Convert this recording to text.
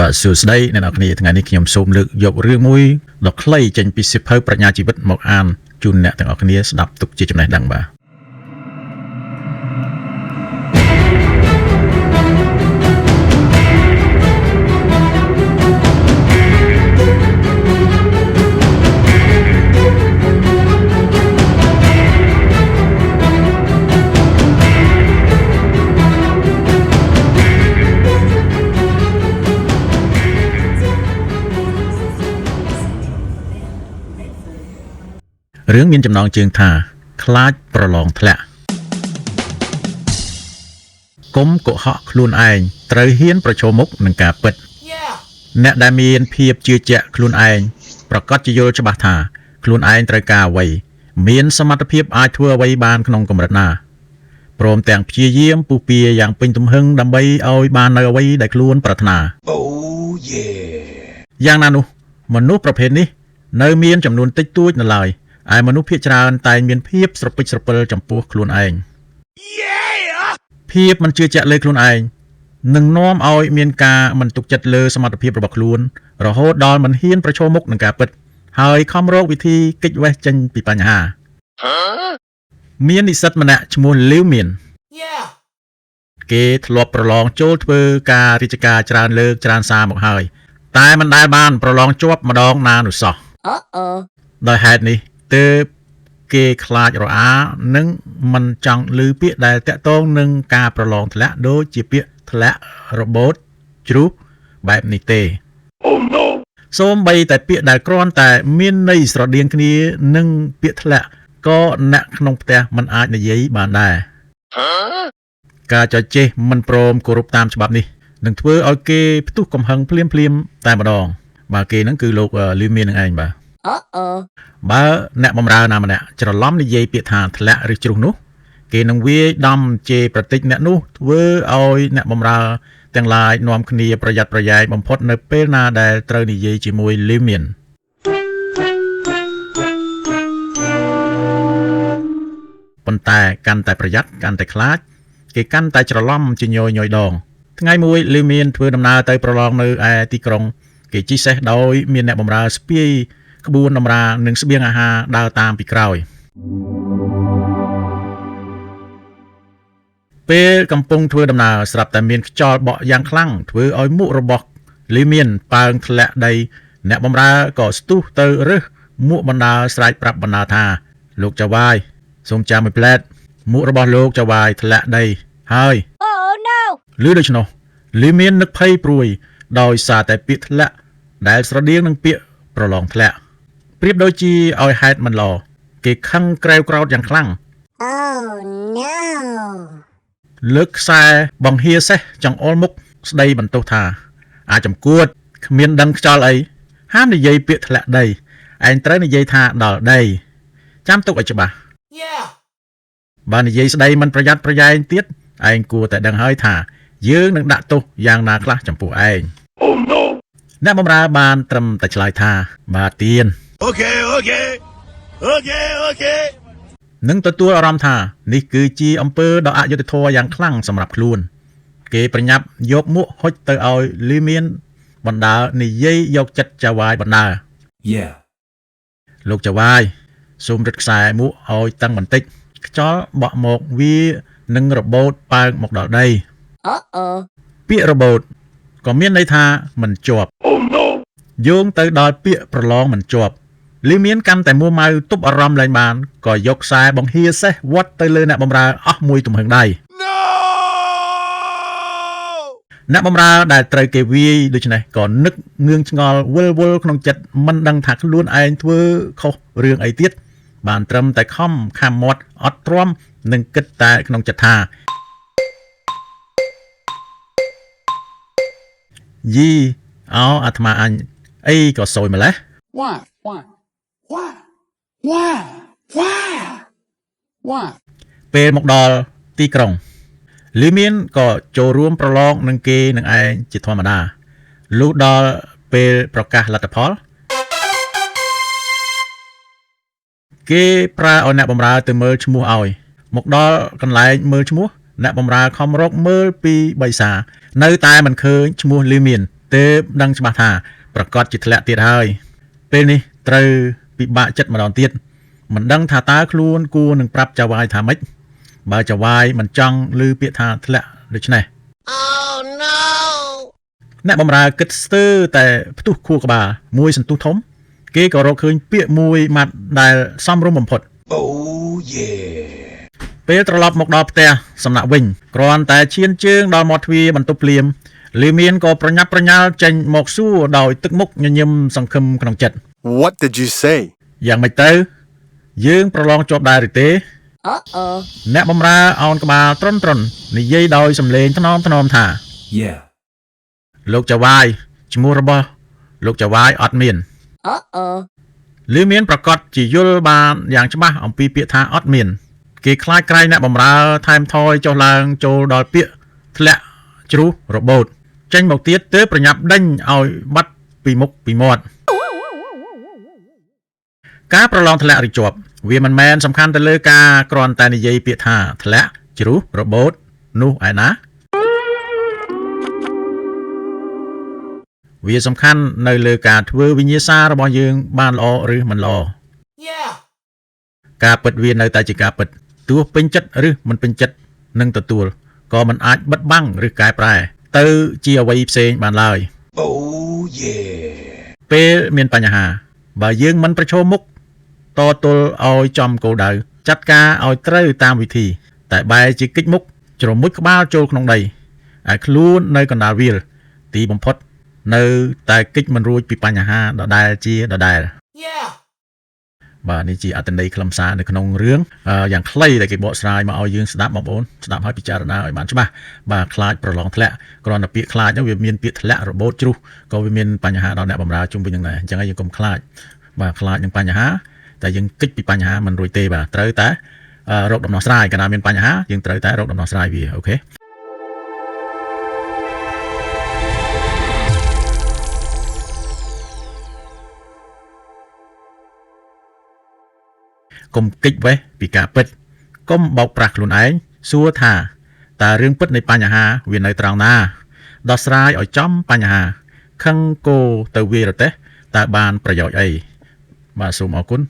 បាទសួស្តីអ្នកនរគ្នាថ្ងៃនេះខ្ញុំសូមលើកយករឿងមួយដ៏ខ្លីចេញពីសៀវភៅប្រាជ្ញាជីវិតមកអានជូនអ្នកទាំងអស់គ្នាស្ដាប់ទុកជាចំណេះដឹងបាទរឿងមានចំណងជើងថាខ្លាចប្រឡងធ្លាក់កុំកុហកខ្លួនឯងត្រូវហ៊ានប្រឈមមុខនឹងការពិតអ្នកដែលមានភាពជឿជាក់ខ្លួនឯងប្រកាសជាយល់ច្បាស់ថាខ្លួនឯងត្រូវការអ្វីមានសមត្ថភាពអាចធ្វើអ្វីបានក្នុងកម្រិតណាព្រមទាំងព្យាយាមពុះពៀយ៉ាងពេញទំហឹងដើម្បីឲ្យបាននៅអ្វីដែលខ្លួនប្រាថ្នាយ៉ាងណានោះមនុស្សប្រភេទនេះនៅមានចំនួនតិចតួចនៅឡើយឯមនុស្សភាគច្រើនតែងមានភាពស្រពិចស្រពិលចំពោះខ្លួនឯងភាពមិនជឿជាក់លើខ្លួនឯងនឹងនាំឲ្យមានការមិនទុកចិត្តលើសមត្ថភាពរបស់ខ្លួនរហូតដល់មិនហ៊ានប្រឈមមុខនឹងការពិតហើយខំរកវិធីគេចវេះចេញពីបញ្ហាមាននិស្សិតម្នាក់ឈ្មោះលីវមានគេធ្លាប់ប្រឡងចូលធ្វើការរាជការច្រើនលើកច្រើនសារមកហើយតែមិនដែលបានប្រឡងជាប់ម្ដងណានោះសោះដោយហេតុនេះទើបគេខ្លាចរអានិងមិនចង់ឮពាក្យដែលតាក់ទងនឹងការប្រឡងធ្លាក់ដូចជាពាក្យធ្លាក់របូតជ្រុះបែបនេះទេសូម្បីតែពាក្យដែលគ្រាន់តែមានន័យស្រដៀងគ្នានឹងពាក្យធ្លាក់ក៏អ្នកក្នុងផ្ទះមិនអាចនិយាយបានដែរការចោទចេះមិនព្រមគោរពតាមច្បាប់នេះនឹងធ្វើឲ្យគេផ្ទុះកំហឹងភ្លាមតែម្ដងបាទគេហ្នឹងគឺលោកលីវមាននឹងឯងបាទបើអ្នកបម្រើណាម្នាក់ច្រឡំនិយាយពាក្យថាធ្លាក់ឬជ្រុះនោះគេនឹងវាយដំជេរប្រតិចអ្នកនោះធ្វើឲ្យអ្នកបម្រើទាំងឡាយនាំគ្នាប្រយ័ត្នប្រយែងបំផុតនៅពេលណាដែលត្រូវនិយាយជាមួយលីវមានប៉ុន្តែកាន់តែប្រយ័ត្នកាន់តែខ្លាចគេកាន់តែច្រឡំជាញយដងថ្ងៃមួយលីវមានធ្វើដំណើរទៅប្រឡងនៅឯទីក្រុងគេជិះសេះដោយមានអ្នកបម្រើស្ពាយក្បួនដំរានិងស្បៀងអាហារដើរតាមពីក្រោយពេលកំពុងធ្វើដំណើរស្រាប់តែមានខ្យល់បក់យ៉ាងខ្លាំងធ្វើឲ្យមុខរបស់លីមានប៉ើងធ្លាក់ដីអ្នកបម្រើក៏ស្ទុះទៅរើសមុខបណ្ដាស្រែកប្រាប់បណ្ដាថាលោកចៅវាយសូមចាំមួយផ្លែតមុខរបស់លោកចៅវាយធ្លាក់ដីហើយឮដូច្នោះលីមាននឹកភ័យព្រួយដោយសារតែពាក្យធ្លាក់ដែលស្រដៀងនឹងពាក្យប្រឡងធ្លាក់ប្រៀបដូចជាឲ្យហេតុមិនល្អគេខឹងក្រែវក្រោធយ៉ាងខ្លាំងលើកខ្សែបង្ហៀសេះចង្អុលមុខស្ដីបន្ទោសថាអាចចំគួតគ្មានដឹងខ្យល់អីហាមនិយាយពាក្យធ្លាក់ដីឯងត្រូវនិយាយថាដល់ដីចាំទុកឲ្យច្បាស់បើនិយាយស្ដីមិនប្រយ័ត្នប្រយែងទៀតឯងគួរតែដឹងហើយថាយើងនឹងដាក់ទោសយ៉ាងណាខ្លះចំពោះឯងអ្នកបម្រើបានត្រឹមតែឆ្លើយថាបាទទៀនអូខេនឹងទទួលអារម្មណ៍ថានេះគឺជាអំពើដ៏អយុត្តិធម៌យ៉ាងខ្លាំងសម្រាប់ខ្លួនគេប្រញាប់យកមុខហុចទៅឲ្យលីមានបណ្ដានិយាយយកចិត្តចៅវាយបណ្ដាលោកចៅវាយសូមរឹតខ្សែមុខឲ្យតឹងបន្តិចខ្យល់បក់មកវានឹងរបូតប៉ើងមកដល់ដីពាក្យរបូតក៏មានន័យថាមិនជាប់យោងទៅដល់ពាក្យប្រឡងមិនជាប់លីមានកាន់តែមួម៉ៅទប់អារម្មណ៍ឡើងបានក៏យកខ្សែបង្ហៀសេះវត្តទៅលើអ្នកបម្រើអស់មួយទំហឹងដៃអ្នកបម្រើដែលត្រូវគេវាយដូច្នេះក៏នឹកងឿងឆ្ងល់វិលវល់ក្នុងចិត្តមិនដឹងថាខ្លួនឯងធ្វើខុសរឿងអីទៀតបានត្រឹមតែខំខាំមាត់អត់ទ្រាំនឹងគិតតែក្នុងចិត្តថាយីអាត្មាអញអីក៏សួយម្លេះពេលមកដល់ទីក្រុងលីមានក៏ចូលរួមប្រឡងនឹងគេនឹងឯងជាធម្មតាលុះដល់ពេលប្រកាសលទ្ធផលគេប្រើឲ្យអ្នកបម្រើទៅមើលឈ្មោះឲ្យមកដល់កន្លែងមើលឈ្មោះអ្នកបម្រើខំរកមើលពី3សារនៅតែមិនឃើញឈ្មោះលីមាន ទើបដឹងច្បាស់ថាប្រកាសជាធ្លាក់ទៀតហើយពេលនេះត្រូវពិបាកចិត្តម្ដងទៀតមិនដឹងថាតើខ្លួនគួរនឹងប្រាប់ចៅហ្វាយថាម៉េចបើចៅហ្វាយមិនចង់ឮពាក្យថាធ្លាក់ដូច្នេះ Oh no អ្នកបម្រើគិតស្ទើរតែផ្ទុះខួរក្បាលមួយសន្ទុះធំគេក៏រកឃើញពាក្យមួយម៉ាត់ដែលសមរម្យបំផុត Oh yeah ពេលត្រឡប់មកដល់ផ្ទះសំណាក់វិញគ្រាន់តែឈានជើងដល់មាត់ទ្វារបន្ទប់ភ្លាមលីមៀនក៏ប្រញាប់ប្រញាល់ចេញមកសួរដោយទឹកមុខញញឹមសង្ឃឹមក្នុងចិត្ត What did you say? យ៉ាងម៉េចទៅយើងប្រឡងជាប់ដែរឬទេ Uh-oh. អ្នកបម្រើអោនក្បាលត្រន់និយាយដោយសំឡេងថ្នមថា Yeah លោកចៅហ្វាយឈ្មោះរបស់លោកចៅហ្វាយអត់មាន Uh-oh. លឺមានប្រកាសជាយល់បានយ៉ាងច្បាស់អំពីពាក្យថាអត់មានគេខ្លាចក្រែងអ្នកបម្រើថែមថយចុះឡើងចូលដល់ពាក្យធ្លាក់ជ្រុះរបូតចេញមកទៀតទើបប្រញាប់ដេញឲ្យបាត់ពីមុខពីមាត់ការប្រឡងធ្លាក់ឬជាប់វាមិនមែនសំខាន់ទៅលើការគ្រាន់តែនិយាយពាក្យថាធ្លាក់ជ្រុះរបូតនោះឯណាវាសំខាន់នៅលើការធ្វើវិញ្ញាសារបស់យើងបានល្អឬមិនល្អ Yeah ការពិតវានៅតែជាការពិតទោះពេញចិត្តឬមិនពេញចិត្តនឹងទទួលក៏មិនអាចបិទបាំងឬកែប្រែទៅជាអ្វីផ្សេងបានឡើយ Oh yeah ពេលមានបញ្ហាបើយើងមិនប្រឈមមុខតទល់ឲ្យចំគោលដៅចាត់ការឲ្យត្រូវតាមវិធីតែបែរជាគិចមុខជ្រមុជក្បាលចូលក្នុងដីឲ្យខ្លួននៅកណ្ដាលវាលទីបំផុតនៅតែគិចមិនរួចពីបញ្ហាដដែលជាដដែល Yeah បាទនេះជាអត្ថន័យខ្លឹមសារនៅក្នុងរឿងយ៉ាងខ្លីដែលគេបកស្រាយមកឲ្យយើងស្ដាប់បងប្អូនស្ដាប់ឲ្យពិចារណាឲ្យបានច្បាស់បាទខ្លាចប្រឡងធ្លាក់គ្រាន់តែពាក្យខ្លាចហ្នឹងវាមានពាក្យធ្លាក់របូតជ្រុះក៏វាមានបញ្ហាដល់អ្នកបម្រើជុំវិញហ្នឹងដែរអញ្ចឹងហើយយើងកុំខ្លាចបាទខ្លាចនឹងបញ្ហាតែយើងគិតពីបញ្ហាមិនរួចទេបាទត្រូវតែរកដំណោះស្រាយកាលណាមានបញ្ហាយើងត្រូវតែរកដំណោះស្រាយវាអូខេកុំគិចវេះពីការពិតកុំបោកប្រាស់ខ្លួនឯងសួរថាតើរឿងពិតនៃបញ្ហាវានៅត្រង់ណាដោះស្រាយឲ្យចំបញ្ហាខឹងគោទៅវារទេះតើបានប្រយោជន៍អីបាទសូមអរគុណ